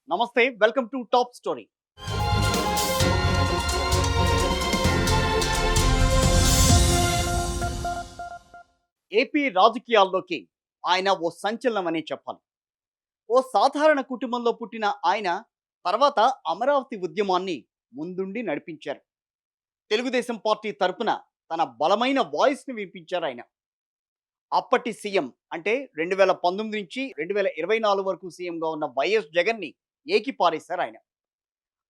నమస్తే. Welcome to top story. AP రాజకీయాల్లోకి ఆయన ఓ సంచలనమనే చెప్పాలి. ఓ సాధారణ కుటుంబంలో పుట్టిన ఆయన తర్వాత అమరావతి ఉద్యమాన్ని ముందుండి నడిపించారు. తెలుగుదేశం పార్టీ తరపున తన బలమైన వాయిస్‌ని వినిపించారాయన. అప్పటి సీఎం అంటే 2019 నుంచి 2024 వరకు సీఎంగా ఉన్న వైఎస్ జగన్‌ని ఏకిపారేశారాయన.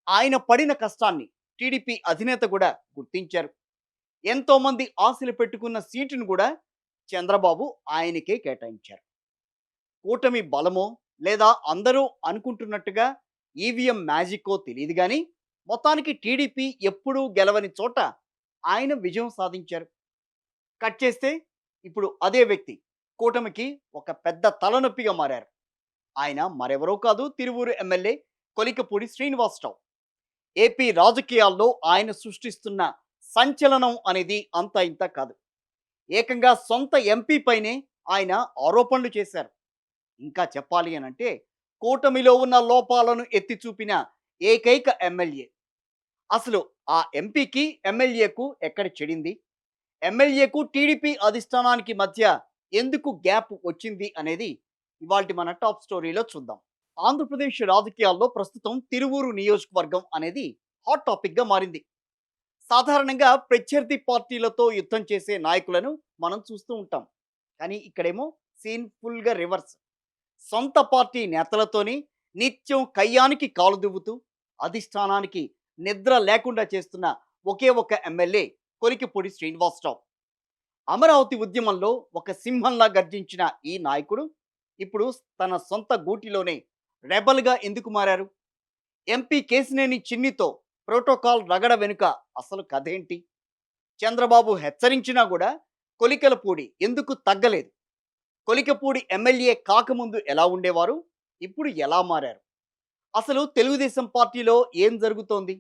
ఆయన పడిన కష్టాన్ని టీడీపీ అధినేత కూడా గుర్తించారు. ఎంతోమంది ఆశలు పెట్టుకున్న సీటును కూడా చంద్రబాబు ఆయనకే కేటాయించారు. కూటమి బలమో లేదా అందరూ అనుకుంటున్నట్టుగా ఈవీఎం మ్యాజిక్కో తెలియదు కానీ మొత్తానికి టీడీపీ ఎప్పుడూ గెలవని చోట ఆయన విజయం సాధించారు. కట్ చేస్తే ఇప్పుడు అదే వ్యక్తి కూటమికి ఒక పెద్ద తలనొప్పిగా మారారు. ఆయన మరెవరో కాదు, తిరువూరు ఎమ్మెల్యే కొలికపూడి శ్రీనివాసరావు. ఏపీ రాజకీయాల్లో ఆయన సృష్టిస్తున్న సంచలనం అనేది అంత ఇంత కాదు. ఏకంగా సొంత ఎంపీ పైనే ఆయన ఆరోపణలు చేశారు. ఇంకా చెప్పాలి అనంటే కూటమిలో ఉన్న లోపాలను ఎత్తి చూపిన ఏకైక ఎమ్మెల్యే. అసలు ఆ ఎంపీకి ఎమ్మెల్యేకు ఎక్కడ చెడింది, ఎమ్మెల్యేకు టీడీపీ అధిష్టానానికి మధ్య ఎందుకు గ్యాప్ వచ్చింది అనేది ఇవాల్టి మన టాప్ స్టోరీలో చూద్దాం. ఆంధ్రప్రదేశ్ రాజకీయాల్లో ప్రస్తుతం తిరువూరు నియోజకవర్గం అనేది హాట్ టాపిక్గా మారింది. సాధారణంగా ప్రత్యర్థి పార్టీలతో యుద్ధం చేసే నాయకులను మనం చూస్తూ ఉంటాం. కానీ ఇక్కడేమో సీన్ ఫుల్గా రివర్స్. సొంత పార్టీ నేతలతోని నిత్యం కయ్యానికి కాలు దువ్వుతూ అధిష్టానానికి నిద్ర లేకుండా చేస్తున్న ఒకే ఒక ఎమ్మెల్యే కొలికిపూడి శ్రీనివాసరావు. అమరావతి ఉద్యమంలో ఒక సింహంలా గర్జించిన ఈ నాయకుడు ఇప్పుడు తన సొంత గూటిలోనే రెబల్గా ఎందుకు మారారు? ఎంపీ కేసినేని చిన్నితో ప్రోటోకాల్ రగడ వెనుక అసలు కథేంటి? చంద్రబాబు హెచ్చరించినా కూడా కొలికలపూడి ఎందుకు తగ్గలేదు? కొలికపూడి ఎమ్మెల్యే కాకముందు ఎలా ఉండేవారు, ఇప్పుడు ఎలా మారారు? అసలు తెలుగుదేశం పార్టీలో ఏం జరుగుతోంది?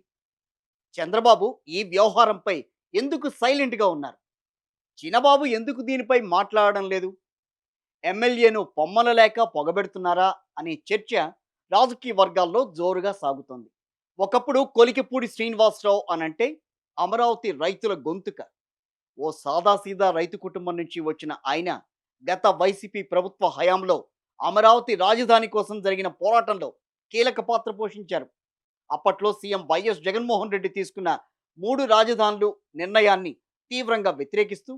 చంద్రబాబు ఈ వ్యవహారంపై ఎందుకు సైలెంట్గా ఉన్నారు? చినబాబు ఎందుకు దీనిపై మాట్లాడడం లేదు? ఎమ్మెల్యేను పొమ్మనలేక పొగబెడుతున్నారా అనే చర్చ రాజకీయ వర్గాల్లో జోరుగా సాగుతోంది. ఒకప్పుడు కొలికిపూడి శ్రీనివాసరావు అనంటే అమరావతి రైతుల గొంతుక. ఓ సాదాసీదా రైతు కుటుంబం నుంచి వచ్చిన ఆయన గత వైసీపీ ప్రభుత్వ హయాంలో అమరావతి రాజధాని కోసం జరిగిన పోరాటంలో కీలక పాత్ర పోషించారు. అప్పట్లో సీఎం వైఎస్ జగన్మోహన్ రెడ్డి తీసుకున్న 3 రాజధానులు నిర్ణయాన్ని తీవ్రంగా వ్యతిరేకిస్తూ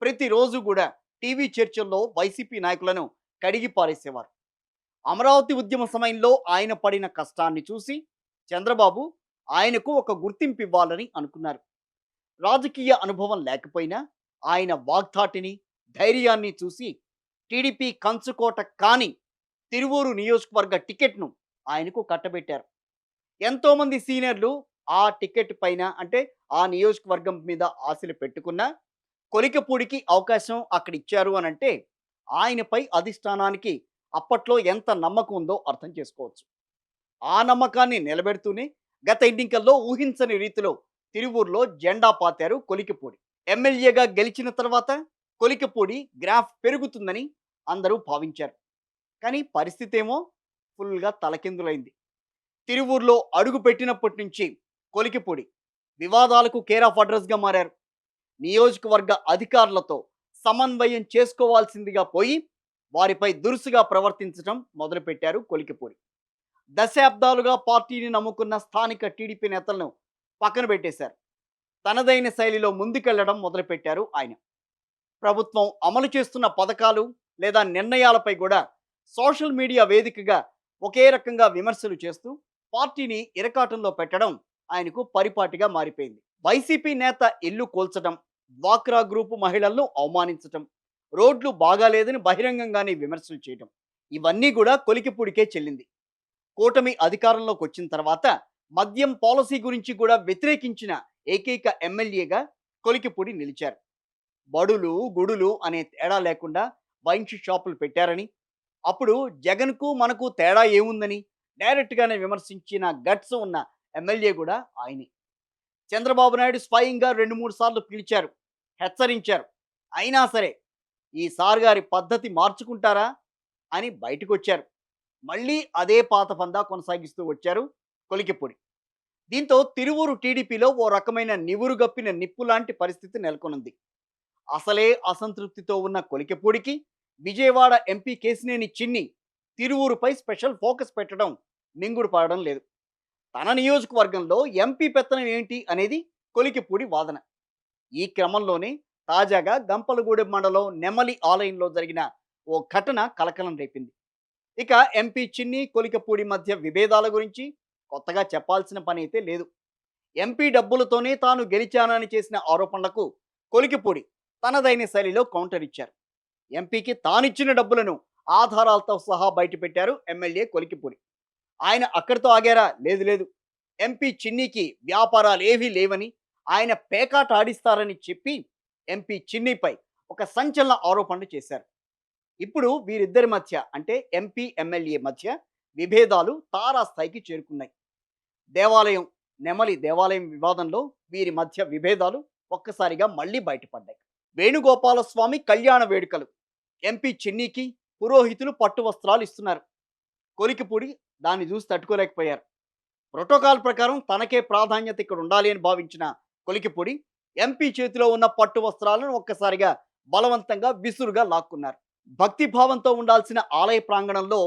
ప్రతిరోజు కూడా టీవీ చర్చల్లో వైసీపీ నాయకులను కడిగి పారేసేవారు. అమరావతి ఉద్యమ సమయంలో ఆయన పడిన కష్టాన్ని చూసి చంద్రబాబు ఆయనకు ఒక గుర్తింపు ఇవ్వాలని అనుకున్నారు. రాజకీయ అనుభవం లేకపోయినా ఆయన వాగ్ధాటిని, ధైర్యాన్ని చూసి టీడీపీ కంచుకోట కాని తిరువూరు నియోజకవర్గ టికెట్ను ఆయనకు కట్టబెట్టారు. ఎంతోమంది సీనియర్లు ఆ టికెట్ పైన అంటే ఆ నియోజకవర్గం మీద ఆశలు పెట్టుకున్నా కొలికపూడికి అవకాశం అక్కడ ఇచ్చారు అని అంటే ఆయనపై అధిష్టానానికి అప్పట్లో ఎంత నమ్మకం ఉందో అర్థం చేసుకోవచ్చు. ఆ నమ్మకాన్ని నిలబెడుతూనే గత ఎన్నికల్లో ఊహించని రీతిలో తిరువూరులో జెండా పాతారు కొలికపూడి. ఎమ్మెల్యేగా గెలిచిన తర్వాత కొలికపూడి గ్రాఫ్ పెరుగుతుందని అందరూ భావించారు. కానీ పరిస్థితి ఏమో ఫుల్గా తలకిందులైంది. తిరువూరులో అడుగు పెట్టినప్పటి నుంచి కొలికిపూడి వివాదాలకు కేర్ ఆఫ్ అడ్రస్గా మారారు. నియోజకవర్గ అధికారులతో సమన్వయం చేసుకోవాల్సిందిగా పోయి వారిపై దురుసుగా ప్రవర్తించడం మొదలుపెట్టారు కొలికిపూడి. దశాబ్దాలుగా పార్టీని నమ్ముకున్న స్థానిక టీడీపీ నేతలను పక్కన పెట్టేశారు. తనదైన శైలిలో ముందుకెళ్లడం మొదలుపెట్టారు ఆయన. ప్రభుత్వం అమలు చేస్తున్న పథకాలు లేదా నిర్ణయాలపై కూడా సోషల్ మీడియా వేదికగా ఒకే రకంగా విమర్శలు చేస్తూ పార్టీని ఇరకాటంలో పెట్టడం ఆయనకు పరిపాటిగా మారిపోయింది. వైసీపీ నేత ఇల్లు కూల్చడం, డ్వాక్రా గ్రూపు మహిళలను అవమానించటం, రోడ్లు బాగాలేదని బహిరంగంగానే విమర్శలు చేయడం, ఇవన్నీ కూడా కొలికిపూడికే చెల్లింది. కూటమి అధికారంలోకి వచ్చిన తర్వాత మద్యం పాలసీ గురించి కూడా వ్యతిరేకించిన ఏకైక ఎమ్మెల్యేగా కొలికిపూడి నిలిచారు. బడులు గుడులు అనే తేడా లేకుండా వైన్ షాపులు పెట్టారని, అప్పుడు జగన్కు మనకు తేడా ఏముందని డైరెక్ట్గానే విమర్శించిన గట్స్ ఉన్న ఎమ్మెల్యే కూడా ఆయనే. చంద్రబాబు నాయుడు స్వయంగా 2-3 సార్లు పిలిచారు, హెచ్చరించారు. అయినా సరే ఈ సార్ గారి పద్ధతి మార్చుకుంటారా అని బయటకు వచ్చారు. మళ్ళీ అదే పాత పందా కొనసాగిస్తూ వచ్చారు కొలికిపూడి. దీంతో తిరువూరు టీడీపీలో ఓ రకమైన నివురుగప్పిన నిప్పు లాంటి పరిస్థితి నెలకొనుంది. అసలే అసంతృప్తితో ఉన్న కొలికిపూడికి విజయవాడ ఎంపీ కేశినేని చిన్ని తిరువూరుపై స్పెషల్ ఫోకస్ పెట్టడం మింగుడు పడడం లేదు. తన నియోజకవర్గంలో ఎంపీ పెత్తనం ఏంటి అనేది కొలికిపూడి వాదన. ఈ క్రమంలోనే తాజాగా గంపలగూడెం మండలం నెమలి ఆలయంలో జరిగిన ఓ ఘటన కలకలం రేపింది. ఇక ఎంపీ చిన్ని కొలికపూడి మధ్య విభేదాల గురించి కొత్తగా చెప్పాల్సిన పని అయితే లేదు. ఎంపీ డబ్బులతోనే తాను గెలిచానని చేసిన ఆరోపణలకు కొలికిపూడి తనదైన శైలిలో కౌంటర్ ఇచ్చారు. ఎంపీకి తానిచ్చిన డబ్బులను ఆధారాలతో సహా బయటపెట్టారు ఎమ్మెల్యే కొలికిపూడి. ఆయన అక్కడితో ఆగారా? లేదు లేదు. ఎంపీ చిన్నికి వ్యాపారాలు ఏవీ లేవని, ఆయన పేకాట ఆడిస్తారని చెప్పి ఎంపీ చిన్నిపై ఒక సంచలన ఆరోపణలు చేశారు. ఇప్పుడు వీరిద్దరి మధ్య అంటే ఎంపీ ఎమ్మెల్యే మధ్య విభేదాలు తారాస్థాయికి చేరుకున్నాయి. దేవాలయం నెమలి దేవాలయం వివాదంలో వీరి మధ్య విభేదాలు ఒక్కసారిగా మళ్ళీ బయటపడ్డాయి. వేణుగోపాలస్వామి కళ్యాణ వేడుకలు ఎంపీ చిన్నికి పురోహితులు పట్టు వస్త్రాలు ఇస్తున్నారు. కొలికిపూడి దాన్ని చూసి తట్టుకోలేకపోయారు. ప్రోటోకాల్ ప్రకారం తనకే ప్రాధాన్యత ఇక్కడ ఉండాలి అని భావించిన కొలికిపూడి ఎంపీ చేతిలో ఉన్న పట్టు వస్త్రాలను ఒక్కసారిగా బలవంతంగా విసురుగా లాక్కున్నారు. భక్తి భావంతో ఉండాల్సిన ఆలయ ప్రాంగణంలో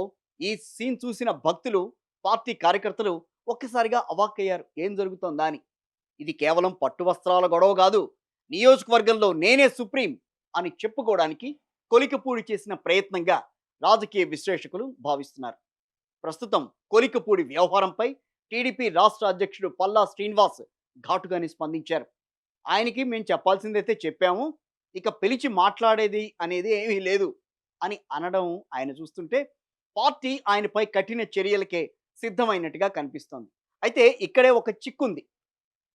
ఈ సీన్ చూసిన భక్తులు, పార్టీ కార్యకర్తలు ఒక్కసారిగా అవాక్కయ్యారు. ఏం జరుగుతోందా అని. ఇది కేవలం పట్టు వస్త్రాల గొడవ కాదు, నియోజకవర్గంలో నేనే సుప్రీం అని చెప్పుకోవడానికి కొలికిపూడి చేసిన ప్రయత్నంగా రాజకీయ విశ్లేషకులు భావిస్తున్నారు. ప్రస్తుతం కొలికిపూడి వ్యవహారంపై టీడీపీ రాష్ట్ర అధ్యక్షుడు పల్లా శ్రీనివాస్ ఘాటుగానే స్పందించారు. ఆయనకి మేము చెప్పాల్సిందైతే చెప్పాము, ఇక పిలిచి మాట్లాడేది అనేది ఏమీ లేదు అని అనడం ఆయన చూస్తుంటే పార్టీ ఆయనపై కఠిన చర్యలకే సిద్ధమైనట్టుగా కనిపిస్తోంది. అయితే ఇక్కడే ఒక చిక్కుంది.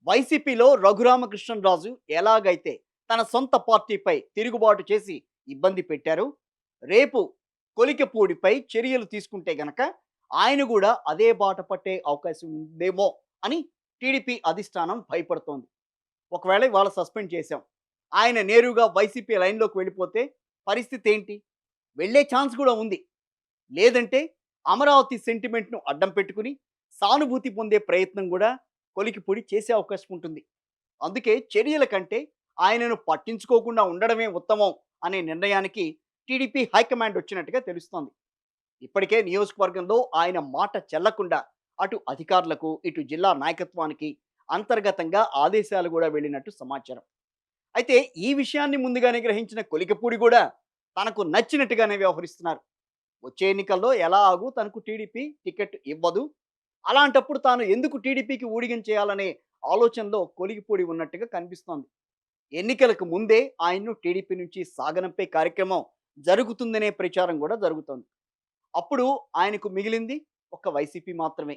వైసీపీలో రఘురామకృష్ణరాజు ఎలాగైతే తన సొంత పార్టీపై తిరుగుబాటు చేసి ఇబ్బంది పెట్టారు, రేపు కొలికిపూడిపై చర్యలు తీసుకుంటే గనక ఆయన కూడా అదే బాట పట్టే అవకాశం ఉందేమో అని టీడీపీ అధిష్టానం భయపడుతోంది. ఒకవేళ ఇవాళ సస్పెండ్ చేశాం, ఆయన నేరుగా వైసీపీ లైన్లోకి వెళ్ళిపోతే పరిస్థితి ఏంటి? వెళ్ళే ఛాన్స్ కూడా ఉంది. లేదంటే అమరావతి సెంటిమెంట్ను అడ్డం పెట్టుకుని సానుభూతి పొందే ప్రయత్నం కూడా కొలికిపూడి చేసే అవకాశం ఉంటుంది. అందుకే చర్యల కంటే ఆయనను పట్టించుకోకుండా ఉండడమే ఉత్తమం అనే నిర్ణయానికి టీడీపీ హైకమాండ్ వచ్చినట్టుగా తెలుస్తోంది. ఇప్పటికే నియోజకవర్గంలో ఆయన మాట చెల్లకుండా అటు అధికారులకు, ఇటు జిల్లా నాయకత్వానికి అంతర్గతంగా ఆదేశాలు కూడా వెళ్ళినట్టు సమాచారం. అయితే ఈ విషయాన్ని ముందుగానే గ్రహించిన కొలికిపూడి కూడా తనకు నచ్చినట్టుగానే వ్యవహరిస్తున్నారు. వచ్చే ఎన్నికల్లో ఎలాగూ తనకు టీడీపీ టికెట్ ఇవ్వదు, అలాంటప్పుడు తాను ఎందుకు టీడీపీకి ఊడిగం చేయాలనే ఆలోచనలో కొలికిపూడి ఉన్నట్టుగా కనిపిస్తోంది. ఎన్నికలకు ముందే ఆయన్ను టీడీపీ నుంచి సాగనంపే కార్యక్రమం జరుగుతుందనే ప్రచారం కూడా జరుగుతోంది. అప్పుడు ఆయనకు మిగిలింది ఒక వైసీపీ మాత్రమే.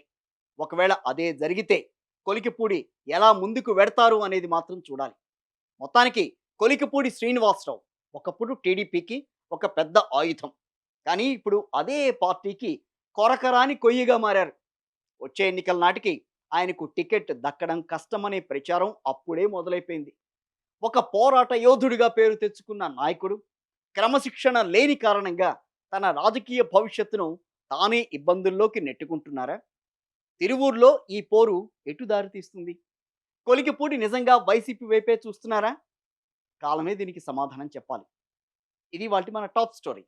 ఒకవేళ అదే జరిగితే కొలికిపూడి ఎలా ముందుకు వెడతారు అనేది మాత్రం చూడాలి. మొత్తానికి కొలికిపూడి శ్రీనివాసరావు ఒకప్పుడు టీడీపీకి ఒక పెద్ద ఆయుధం, కానీ ఇప్పుడు అదే పార్టీకి కొరకరాని కొయ్యిగా మారారు. వచ్చే ఎన్నికల నాటికి ఆయనకు టికెట్ దక్కడం కష్టమనే ప్రచారం అప్పుడే మొదలైపోయింది. ఒక పోరాట యోధుడిగా పేరు తెచ్చుకున్న నాయకుడు క్రమశిక్షణ లేని కారణంగా తన రాజకీయ భవిష్యత్తును తానే ఇబ్బందుల్లోకి నెట్టుకుంటున్నారా? తిరువూరులో ఈ పోరు ఎటు దారి తీస్తుంది? కొలికిపూడి నిజంగా వైసీపీ వైపే చూస్తున్నారా? కాలమే దీనికి సమాధానం చెప్పాలి. ఇది వాటి మన టాప్ స్టోరీ.